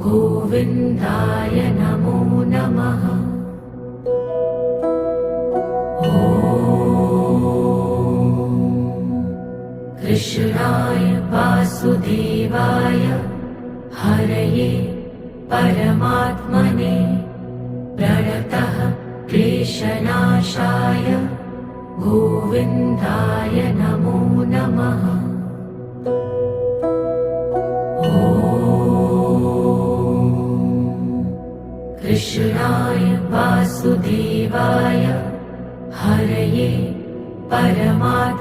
गोविन्दाय नमो नमः। कृष्णाय वासुदेवाय हरये परमात्मने प्रणतः क्लेशनाशाय गोविन्दाय नमो नमः। कृष्णाय वासुदेवाय हरये परमात्मने